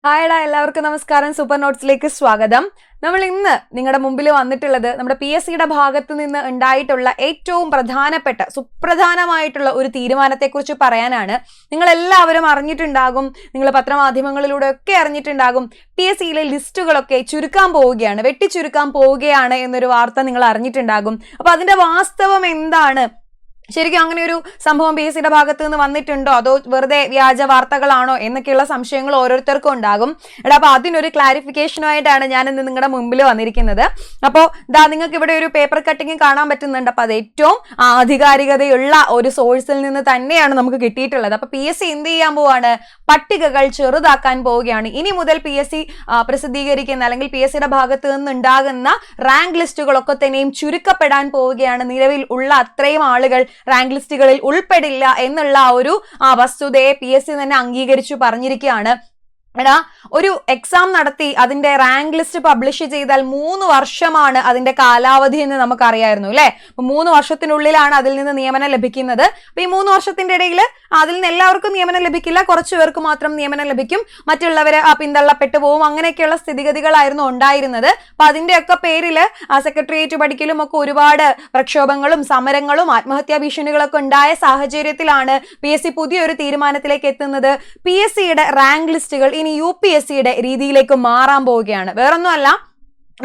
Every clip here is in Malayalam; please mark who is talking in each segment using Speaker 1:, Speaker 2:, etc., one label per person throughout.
Speaker 1: ഹായടാ, എല്ലാവർക്കും നമസ്കാരം. സൂപ്പർ നോട്ട്സിലേക്ക് സ്വാഗതം. നമ്മൾ ഇന്ന് നിങ്ങളുടെ മുമ്പിൽ വന്നിട്ടുള്ളത് നമ്മുടെ PSCയുടെ ഭാഗത്ത് നിന്ന് ഉണ്ടായിട്ടുള്ള ഏറ്റവും പ്രധാനപ്പെട്ട സുപ്രധാനമായിട്ടുള്ള ഒരു തീരുമാനത്തെക്കുറിച്ച് പറയാനാണ്. നിങ്ങൾ എല്ലാവരും അറിഞ്ഞിട്ടുണ്ടാകും, നിങ്ങൾ പത്രമാധ്യമങ്ങളിലൂടെ ഒക്കെ അറിഞ്ഞിട്ടുണ്ടാകും, PSCയിലെ ലിസ്റ്റുകളൊക്കെ ചുരുക്കാൻ പോവുകയാണ്, വെട്ടിച്ചുരുക്കാൻ പോവുകയാണ് എന്നൊരു വാർത്ത നിങ്ങൾ അറിഞ്ഞിട്ടുണ്ടാകും. അപ്പൊ അതിന്റെ വാസ്തവം എന്താണ്? ശരിക്കും അങ്ങനെ ഒരു സംഭവം PSCയുടെ ഭാഗത്ത് നിന്ന് വന്നിട്ടുണ്ടോ, അതോ വെറുതെ വ്യാജ വാർത്തകളാണോ എന്നൊക്കെയുള്ള സംശയങ്ങൾ ഓരോരുത്തർക്കും ഉണ്ടാകും. അപ്പൊ അതിനൊരു ക്ലാരിഫിക്കേഷനുമായിട്ടാണ് ഞാൻ ഇന്ന് നിങ്ങളുടെ മുമ്പിൽ വന്നിരിക്കുന്നത്. അപ്പോൾ നിങ്ങൾക്ക് ഇവിടെ ഒരു പേപ്പർ കട്ടിങ് കാണാൻ പറ്റുന്നുണ്ട്. അപ്പൊ അത് ഏറ്റവും ആധികാരികതയുള്ള ഒരു സോഴ്സിൽ നിന്ന് തന്നെയാണ് നമുക്ക് കിട്ടിയിട്ടുള്ളത്. അപ്പൊ PSC എന്ത് ചെയ്യാൻ പോവാണ്? പട്ടികകൾ ചെറുതാക്കാൻ പോവുകയാണ്. ഇനി മുതൽ PSC പ്രസിദ്ധീകരിക്കുന്ന അല്ലെങ്കിൽ PSCയുടെ ഭാഗത്ത് നിന്ന് ഉണ്ടാകുന്ന റാങ്ക് ലിസ്റ്റുകളൊക്കെ തന്നെയും ചുരുക്കപ്പെടാൻ പോവുകയാണ്. നിലവിൽ ഉള്ള അത്രയും ആളുകൾ റാങ്ക് ലിസ്റ്റുകളിൽ ഉൾപ്പെടില്ല എന്നുള്ള ഒരു വസ്തുതയെ PSC തന്നെ അംഗീകരിച്ചു പറഞ്ഞിരിക്കുകയാണ്. ഒരു എക്സാം നടത്തി അതിന്റെ റാങ്ക് ലിസ്റ്റ് പബ്ലിഷ് ചെയ്താൽ 3 വർഷമാണ് അതിന്റെ കാലാവധി എന്ന് നമുക്കറിയായിരുന്നു അല്ലെ. 3 വർഷത്തിനുള്ളിലാണ് അതിൽ നിന്ന് നിയമനം ലഭിക്കുന്നത്. അപ്പൊ ഈ 3 വർഷത്തിന്റെ ഇടയിൽ അതിൽ നിന്ന് എല്ലാവർക്കും നിയമനം ലഭിക്കില്ല, കുറച്ചു പേർക്ക് മാത്രം നിയമനം ലഭിക്കും, മറ്റുള്ളവര് പിന്തള്ളപ്പെട്ടു പോവും. അങ്ങനെയൊക്കെയുള്ള സ്ഥിതിഗതികളായിരുന്നു ഉണ്ടായിരുന്നത്. അപ്പൊ അതിന്റെയൊക്കെ പേരില് സെക്രട്ടേറിയറ്റ് പഠിക്കലും ഒക്കെ ഒരുപാട് പ്രക്ഷോഭങ്ങളും സമരങ്ങളും ആത്മഹത്യാ ഭീഷണികളൊക്കെ ഉണ്ടായ സാഹചര്യത്തിലാണ് PSC പുതിയൊരു തീരുമാനത്തിലേക്ക് എത്തുന്നത്. PSCയുടെ റാങ്ക് ലിസ്റ്റുകൾ ഇനി UPSCയുടെ രീതിയിലേക്ക് മാറാൻ പോവുകയാണ്. വേറൊന്നുമല്ല,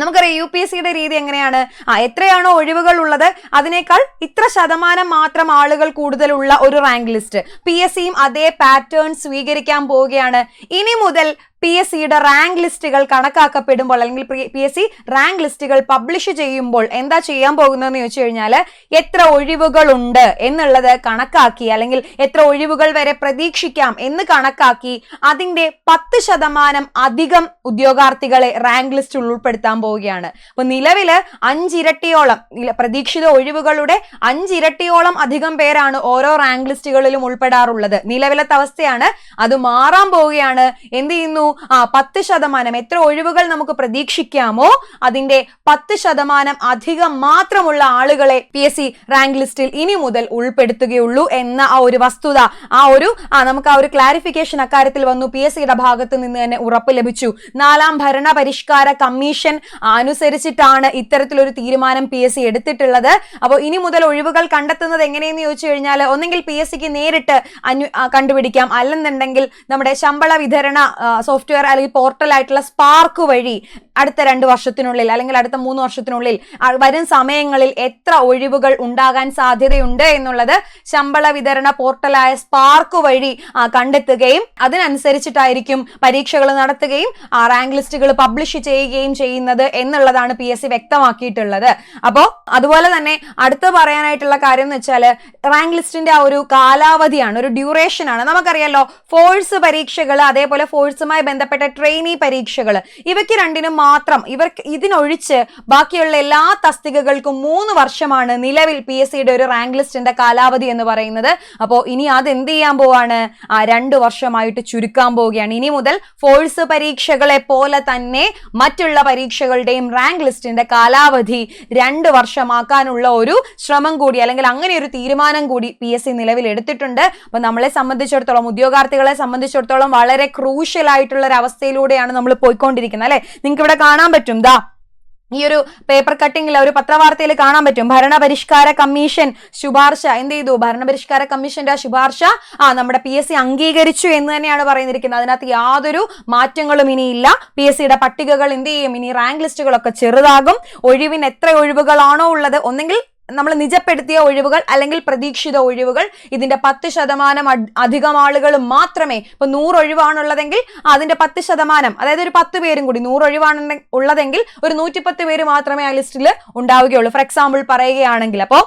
Speaker 1: നമുക്കറിയാം UPSCയുടെ രീതി എങ്ങനെയാണ്? എത്രയാണോ ഒഴിവുകൾ ഉള്ളത് അതിനേക്കാൾ ഇത്ര ശതമാനം മാത്രം ആളുകൾ കൂടുതലുള്ള ഒരു റാങ്ക് ലിസ്റ്റ്. PSCയും അതേ പാറ്റേൺ സ്വീകരിക്കാൻ പോവുകയാണ്. ഇനി മുതൽ PSCയുടെ റാങ്ക് ലിസ്റ്റുകൾ കണക്കാക്കപ്പെടുമ്പോൾ അല്ലെങ്കിൽ PSC റാങ്ക് ലിസ്റ്റുകൾ പബ്ലിഷ് ചെയ്യുമ്പോൾ എന്താ ചെയ്യാൻ പോകുന്നതെന്ന് ചോദിച്ചു കഴിഞ്ഞാൽ, എത്ര ഒഴിവുകൾ ഉണ്ട് എന്നുള്ളത് കണക്കാക്കി, അല്ലെങ്കിൽ എത്ര ഒഴിവുകൾ വരെ പ്രതീക്ഷിക്കാം എന്ന് കണക്കാക്കി അതിന്റെ 10% അധികം ഉദ്യോഗാർത്ഥികളെ റാങ്ക് ലിസ്റ്റിൽ ഉൾപ്പെടുത്താൻ പോവുകയാണ്. അപ്പൊ നിലവില് 5 ഇരട്ടിയോളം പ്രതീക്ഷിത ഒഴിവുകളുടെ 5 ഇരട്ടിയോളം അധികം പേരാണ് ഓരോ റാങ്ക് ലിസ്റ്റുകളിലും ഉൾപ്പെടാറുള്ളത്. നിലവിലത്തെ അവസ്ഥയാണ്. അത് മാറാൻ പോവുകയാണ്. എന്ത് ചെയ്യുന്നു? 10%, എത്ര ഒഴിവുകൾ നമുക്ക് പ്രതീക്ഷിക്കാമോ അതിന്റെ 10% അധികം മാത്രമുള്ള ആളുകളെ PSC റാങ്ക് ലിസ്റ്റിൽ ഇനി മുതൽ ഉൾപ്പെടുത്തുകയുള്ളൂ എന്ന ഒരു വസ്തുത, നമുക്ക് ഒരു ക്ലാരിഫിക്കേഷൻ അക്കാര്യത്തിൽ വന്നു. PSCയുടെ ഭാഗത്ത് നിന്ന് തന്നെ ഉറപ്പ് ലഭിച്ചു. 4ാം ഭരണ പരിഷ്കാര കമ്മീഷൻ അനുസരിച്ചിട്ടാണ് ഇത്തരത്തിലൊരു തീരുമാനം PSC എടുത്തിട്ടുള്ളത്. അപ്പോൾ ഇനി മുതൽ ഒഴിവുകൾ കണ്ടെത്തുന്നത് എങ്ങനെയെന്ന് ചോദിച്ചു കഴിഞ്ഞാൽ, ഒന്നെങ്കിൽ PSCക്ക് നേരിട്ട് കണ്ടുപിടിക്കാം, അല്ലെന്നുണ്ടെങ്കിൽ നമ്മുടെ ശമ്പള വിതരണ സോഫ്റ്റ്വെയർ അല്ലെങ്കിൽ പോർട്ടൽ ആയിട്ടുള്ള സ്പാർക്ക് വഴി അടുത്ത 2 വർഷത്തിനുള്ളിൽ അല്ലെങ്കിൽ അടുത്ത 3 വർഷത്തിനുള്ളിൽ വരും സമയങ്ങളിൽ എത്ര ഒഴിവുകൾ ഉണ്ടാകാൻ സാധ്യതയുണ്ട് എന്നുള്ളത് ശമ്പള വിതരണ പോർട്ടലായ സ്പാർക്ക് വഴി കണ്ടെത്തുകയും അതിനനുസരിച്ചിട്ടായിരിക്കും പരീക്ഷകൾ നടത്തുകയും റാങ്ക് ലിസ്റ്റുകൾ പബ്ലിഷ് ചെയ്യുകയും ചെയ്യുന്നത് എന്നുള്ളതാണ് PSC വ്യക്തമാക്കിയിട്ടുള്ളത്. അപ്പോൾ അതുപോലെ തന്നെ അടുത്ത് പറയാനായിട്ടുള്ള കാര്യം എന്ന് വെച്ചാൽ, റാങ്ക് ലിസ്റ്റിന്റെ ഒരു കാലാവധിയാണ്, ഒരു ഡ്യൂറേഷൻ ആണ്. നമുക്കറിയാലോ, ഫോഴ്സ് പരീക്ഷകൾ അതേപോലെ ഫോഴ്സുമായി ബന്ധപ്പെട്ട ട്രെയിനി പരീക്ഷകൾ, ഇവയ്ക്ക് രണ്ടിനും മാത്രം, ഇതിനൊഴിച്ച് ബാക്കിയുള്ള എല്ലാ തസ്തികകൾക്കും 3 വർഷമാണ് നിലവിൽ PSCയുടെ ഒരു റാങ്ക് ലിസ്റ്റിന്റെ കാലാവധി എന്ന് പറയുന്നത്. അപ്പോൾ ഇനി അത് എന്ത് ചെയ്യാൻ പോവാണ്? 2 വർഷമായിട്ട് ചുരുക്കാൻ പോവുകയാണ്. ഇനി മുതൽ ഫോഴ്സ് പരീക്ഷകളെ പോലെ തന്നെ മറ്റുള്ള പരീക്ഷകളുടെയും റാങ്ക് ലിസ്റ്റിന്റെ കാലാവധി 2 വർഷമാക്കാനുള്ള ഒരു ശ്രമം കൂടി, അല്ലെങ്കിൽ അങ്ങനെ ഒരു തീരുമാനം കൂടി PSC നിലവിൽ എടുത്തിട്ടുണ്ട്. അപ്പൊ നമ്മളെ സംബന്ധിച്ചിടത്തോളം, ഉദ്യോഗാർത്ഥികളെ സംബന്ധിച്ചിടത്തോളം വളരെ ക്രൂഷ്യൽ ആയിട്ടുള്ള ഒരു അവസ്ഥയിലൂടെയാണ് നമ്മൾ പോയിക്കൊണ്ടിരിക്കുന്നത് അല്ലെ. നിങ്ങൾക്ക് ഇവിടെ കാണാൻ പറ്റും, ഈ ഒരു പേപ്പർ കട്ടിങ്ങിൽ, ഒരു പത്രവാർത്തയിൽ കാണാൻ പറ്റും, ഭരണപരിഷ്കാര കമ്മീഷൻ ശുപാർശ എന്ത് ചെയ്തു? ഭരണപരിഷ്കാര കമ്മീഷന്റെ ശുപാർശ നമ്മുടെ PSC അംഗീകരിച്ചു എന്ന് തന്നെയാണ് പറയുന്നിരിക്കുന്നത്. അതിനകത്ത് യാതൊരു മാറ്റങ്ങളും ഇനിയില്ല. PSCയുടെ പട്ടികകൾ എന്ത് ചെയ്യും? ഇനി റാങ്ക് ലിസ്റ്റുകളൊക്കെ ചെറുതാകും. ഒഴിവിന് എത്ര ഒഴിവുകളാണോ ഉള്ളത്, ഒന്നെങ്കിൽ നമ്മൾ നിജപ്പെടുത്തിയ ഒഴിവുകൾ അല്ലെങ്കിൽ പ്രതീക്ഷിത ഒഴിവുകൾ, ഇതിന്റെ 10% അധികം ആളുകൾ മാത്രമേ, ഇപ്പൊ 100 ഒഴിവാണുള്ളതെങ്കിൽ അതിന്റെ 10%, അതായത് ഒരു 10 പേരും കൂടി, 100 ഒഴിവാണ് ഉള്ളതെങ്കിൽ ഒരു 110 പേര് മാത്രമേ ആ ലിസ്റ്റിൽ ഉണ്ടാവുകയുള്ളൂ, ഫോർ എക്സാമ്പിൾ പറയുകയാണെങ്കിൽ. അപ്പോ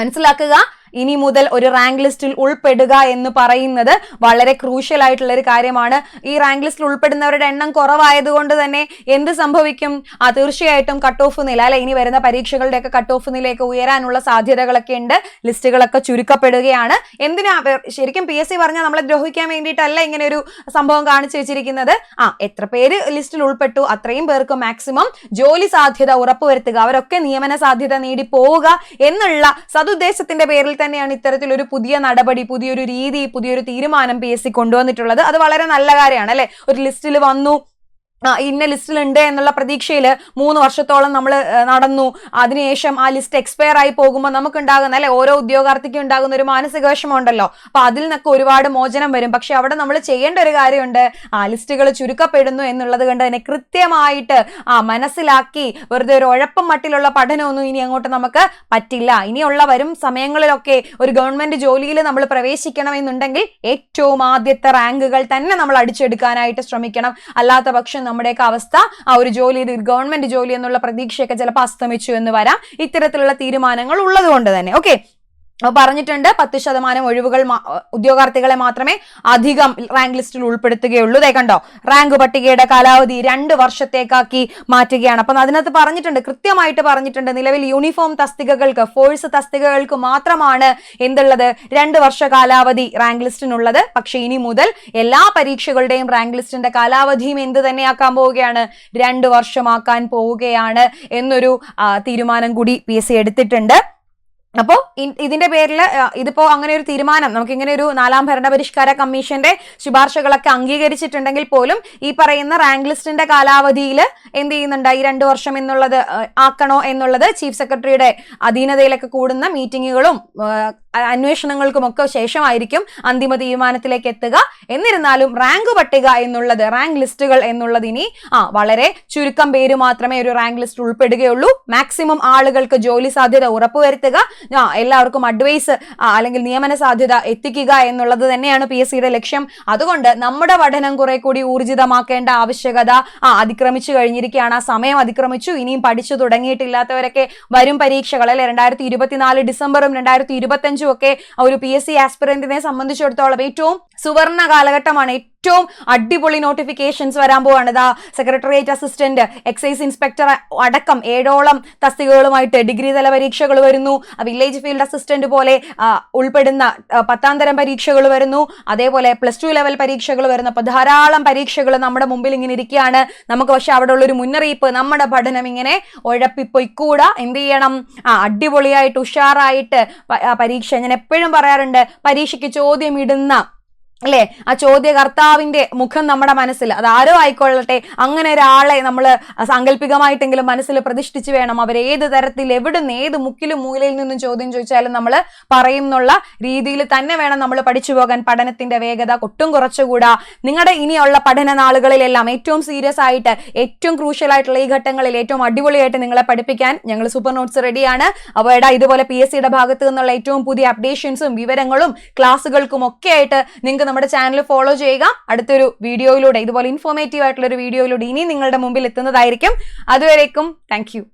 Speaker 1: മനസ്സിലാക്കുക, ഇനി മുതൽ ഒരു റാങ്ക് ലിസ്റ്റിൽ ഉൾപ്പെടുക എന്ന് പറയുന്നത് വളരെ ക്രൂഷ്യൽ ആയിട്ടുള്ള ഒരു കാര്യമാണ്. ഈ റാങ്ക് ലിസ്റ്റിൽ ഉൾപ്പെടുന്നവരുടെ എണ്ണം കുറവായതുകൊണ്ട് തന്നെ എന്ത് സംഭവിക്കും? തീർച്ചയായിട്ടും കട്ട് ഓഫ് നില, അല്ലെ, ഇനി വരുന്ന പരീക്ഷകളുടെയൊക്കെ കട്ട് ഓഫ് നിലയൊക്കെ ഉയരാനുള്ള സാധ്യതകളൊക്കെ ഉണ്ട്. ലിസ്റ്റുകളൊക്കെ ചുരുക്കപ്പെടുകയാണ്. എന്തിനാ? ശരിക്കും PSC പറഞ്ഞാൽ നമ്മളെ ദ്രോഹിക്കാൻ വേണ്ടിയിട്ടല്ല ഇങ്ങനെ ഒരു സംഭവം കാണിച്ചു വെച്ചിരിക്കുന്നത്. എത്ര പേര് ലിസ്റ്റിൽ ഉൾപ്പെട്ടു അത്രയും പേർക്ക് മാക്സിമം ജോലി സാധ്യത ഉറപ്പുവരുത്തുക, അവരൊക്കെ നിയമന സാധ്യത നേടി പോവുക എന്നുള്ള സതുദ്ദേശത്തിന്റെ പേരിൽ തന്നെയാണ് ഇത്തരത്തിലൊരു പുതിയ നടപടി, പുതിയൊരു രീതി, പുതിയൊരു തീരുമാനം PSC കൊണ്ടുവന്നിട്ടുള്ളത്. അത് വളരെ നല്ല കാര്യമാണ് അല്ലെ. ഒരു ലിസ്റ്റിൽ വന്നു, ഇന്ന ലിസ്റ്റിലുണ്ട് എന്നുള്ള പ്രതീക്ഷയിൽ 3 വർഷത്തോളം നമ്മൾ നടന്നു. അതിനുശേഷം ആ ലിസ്റ്റ് എക്സ്പയർ ആയി പോകുമ്പോൾ നമുക്ക് ഉണ്ടാകുന്ന അല്ലെ, ഓരോ ഉദ്യോഗാർത്ഥിക്കും ഉണ്ടാകുന്ന ഒരു മാനസിക വിഷമം ഉണ്ടല്ലോ. അപ്പൊ അതിൽ നിന്നൊക്കെ ഒരുപാട് മോചനം വരും. പക്ഷെ അവിടെ നമ്മൾ ചെയ്യേണ്ട ഒരു കാര്യമുണ്ട്, ആ ലിസ്റ്റുകൾ ചുരുക്കപ്പെടുന്നു എന്നുള്ളത് കൊണ്ട് തന്നെ കൃത്യമായിട്ട് മനസ്സിലാക്കി വെറുതെ ഒരു ഉഴപ്പം മട്ടിലുള്ള പഠനമൊന്നും ഇനി അങ്ങോട്ട് നമുക്ക് പറ്റില്ല. ഇനിയുള്ള വരും സമയങ്ങളിലൊക്കെ ഒരു ഗവൺമെന്റ് ജോലിയിൽ നമ്മൾ പ്രവേശിക്കണമെന്നുണ്ടെങ്കിൽ ഏറ്റവും ആദ്യത്തെ റാങ്കുകൾ തന്നെ നമ്മൾ അടിച്ചെടുക്കാനായിട്ട് ശ്രമിക്കണം. അല്ലാത്ത പക്ഷം നമ്മുടെയൊക്കെ അവസ്ഥ ഒരു ജോലി, ഗവൺമെന്റ് ജോലി എന്നുള്ള പ്രതീക്ഷയൊക്കെ ചിലപ്പോൾ അസ്തമിച്ചു എന്ന് വരാം, ഇത്തരത്തിലുള്ള തീരുമാനങ്ങൾ ഉള്ളത് കൊണ്ട് തന്നെ. ഓക്കെ, പറഞ്ഞിട്ടുണ്ട് 10% ഒഴിവുകൾ ഉദ്യോഗാർത്ഥികളെ മാത്രമേ അധികം റാങ്ക് ലിസ്റ്റിൽ ഉൾപ്പെടുത്തുകയുള്ളൂ. ദേ കണ്ടോ, റാങ്ക് പട്ടികയുടെ കാലാവധി 2 വർഷത്തേക്കാക്കി മാറ്റുകയാണ്. അപ്പം അതിനകത്ത് പറഞ്ഞിട്ടുണ്ട്, കൃത്യമായിട്ട് പറഞ്ഞിട്ടുണ്ട്, നിലവിൽ യൂണിഫോം തസ്തികകൾക്ക്, ഫോഴ്സ് തസ്തികകൾക്ക് മാത്രമാണ് എന്തുള്ളത്, 2 വർഷ കാലാവധി റാങ്ക് ലിസ്റ്റിനുള്ളത്. പക്ഷെ ഇനി മുതൽ എല്ലാ പരീക്ഷകളുടെയും റാങ്ക് ലിസ്റ്റിന്റെ കാലാവധിയും എന്ത് തന്നെയാക്കാൻ പോവുകയാണ്, 2 വർഷമാക്കാൻ പോവുകയാണ് എന്നൊരു തീരുമാനം കൂടി PSC എടുത്തിട്ടുണ്ട്. അപ്പോൾ ഇതിന്റെ പേരിൽ ഇതിപ്പോ അങ്ങനെ ഒരു തീരുമാനം, നമുക്ക് ഇങ്ങനെ ഒരു 4ാം ഭരണപരിഷ്കാര കമ്മീഷന്റെ ശുപാർശകളൊക്കെ അംഗീകരിച്ചിട്ടുണ്ടെങ്കിൽ പോലും ഈ പറയുന്ന റാങ്ക് ലിസ്റ്റിന്റെ കാലാവധിയിൽ എന്ത് ചെയ്യുന്നുണ്ട്, ഈ 2 വർഷം എന്നുള്ളത് ആക്കണോ എന്നുള്ളത് ചീഫ് സെക്രട്ടറിയുടെ അധീനതയിലൊക്കെ കൂടുന്ന മീറ്റിങ്ങുകളും അന്വേഷണങ്ങൾക്കുമൊക്കെ ശേഷമായിരിക്കും അന്തിമ തീരുമാനത്തിലേക്ക് എത്തുക. എന്നിരുന്നാലും റാങ്ക് പട്ടിക എന്നുള്ളത്, റാങ്ക് ലിസ്റ്റുകൾ എന്നുള്ളത് ഇനി വളരെ ചുരുക്കം പേര് മാത്രമേ ഒരു റാങ്ക് ലിസ്റ്റ് ഉൾപ്പെടുകയുള്ളൂ. മാക്സിമം ആളുകൾക്ക് ജോലി സാധ്യത ഉറപ്പുവരുത്തുക, എല്ലാവർക്കും അഡ്വൈസ് അല്ലെങ്കിൽ നിയമന സാധ്യത എത്തിക്കുക എന്നുള്ളത് തന്നെയാണ് PSCയുടെ ലക്ഷ്യം. അതുകൊണ്ട് നമ്മുടെ പഠനം കുറെ കൂടി ഊർജിതമാക്കേണ്ട ആവശ്യകത അതിക്രമിച്ചു കഴിഞ്ഞിരിക്കുകയാണ്. ആ സമയം അതിക്രമിച്ചു. ഇനിയും പഠിച്ചു തുടങ്ങിയിട്ടില്ലാത്തവരൊക്കെ വരും പരീക്ഷകൾ അല്ലെ, 2024 ഡിസംബറും 2025 ഒക്കെ ഒരു PSC ആസ്പിറന്റിനെ സംബന്ധിച്ചിടത്തോളം ഏറ്റവും സുവർണ കാലഘട്ടമാണ്. ഏറ്റവും അടിപൊളി നോട്ടിഫിക്കേഷൻസ് വരാൻ പോവാണ്. സെക്രട്ടേറിയറ്റ് അസിസ്റ്റന്റ്, എക്സൈസ് ഇൻസ്പെക്ടർ അടക്കം 7ഓളം തസ്തികകളുമായിട്ട് ഡിഗ്രി തല പരീക്ഷകൾ വരുന്നു. വില്ലേജ് ഫീൽഡ് അസിസ്റ്റന്റ് പോലെ ഉൾപ്പെടുന്ന 10ാം തരം പരീക്ഷകൾ വരുന്നു. അതേപോലെ +2 ലെവൽ പരീക്ഷകൾ വരുന്നു. അപ്പൊ ധാരാളം പരീക്ഷകൾ നമ്മുടെ മുമ്പിൽ ഇങ്ങനെ ഇരിക്കുകയാണ്. നമുക്ക് പക്ഷെ അവിടെ ഉള്ളൊരു മുന്നറിയിപ്പ്, നമ്മുടെ പഠനം ഇങ്ങനെ ഉഴപ്പിപ്പൊയ്ക്കൂടാ. എന്ത് ചെയ്യണം, അടിപൊളിയായിട്ട് ഉഷാറായിട്ട് പരീക്ഷ, ഞാൻ എപ്പോഴും പറയാറുണ്ട്, പരീക്ഷയ്ക്ക് ചോദ്യം ഇടുന്ന അല്ലെ, ആ ചോദ്യകർത്താവിന്റെ മുഖം നമ്മുടെ മനസ്സിൽ, അത് ആരോ ആയിക്കൊള്ളട്ടെ, അങ്ങനെ ഒരാളെ നമ്മൾ സാങ്കല്പികമായിട്ടെങ്കിലും മനസ്സിൽ പ്രതിഷ്ഠിച്ചു വേണം. അവരേത് തരത്തിൽ, എവിടുന്ന്, ഏത് മുക്കിലും മൂലയിൽ നിന്നും ചോദ്യം ചോദിച്ചാലും നമ്മൾ പറയുന്നുള്ള രീതിയിൽ തന്നെ വേണം നമ്മൾ പഠിച്ചു പോകാൻ. പഠനത്തിന്റെ വേഗത ഒട്ടും കുറച്ചുകൂടാ. നിങ്ങളുടെ ഇനിയുള്ള പഠന നാളുകളിലെല്ലാം ഏറ്റവും സീരിയസ് ആയിട്ട്, ഏറ്റവും ക്രൂഷ്യൽ ആയിട്ടുള്ള ഈ ഘട്ടങ്ങളിൽ ഏറ്റവും അടിപൊളിയായിട്ട് നിങ്ങളെ പഠിപ്പിക്കാൻ ഞങ്ങൾ സൂപ്പർ നോട്ട്സ് റെഡിയാണ്. അപ്പോൾ ഇതുപോലെ PSCയുടെ ഭാഗത്ത് നിന്നുള്ള ഏറ്റവും പുതിയ അപ്ഡേഷൻസും വിവരങ്ങളും ക്ലാസ്സുകൾക്കും ഒക്കെ ആയിട്ട് നിങ്ങൾക്ക് നമ്മുടെ ചാനൽ ഫോളോ ചെയ്യുക. അടുത്തൊരു വീഡിയോയിലൂടെ, ഇതുപോലെ ഇൻഫോർമേറ്റീവ് ആയിട്ടുള്ള ഒരു വീഡിയോയിലൂടെ ഇനി നിങ്ങളുടെ മുമ്പിൽ എത്തുന്നതായിരിക്കും. അതുവരേക്കും താങ്ക് യു.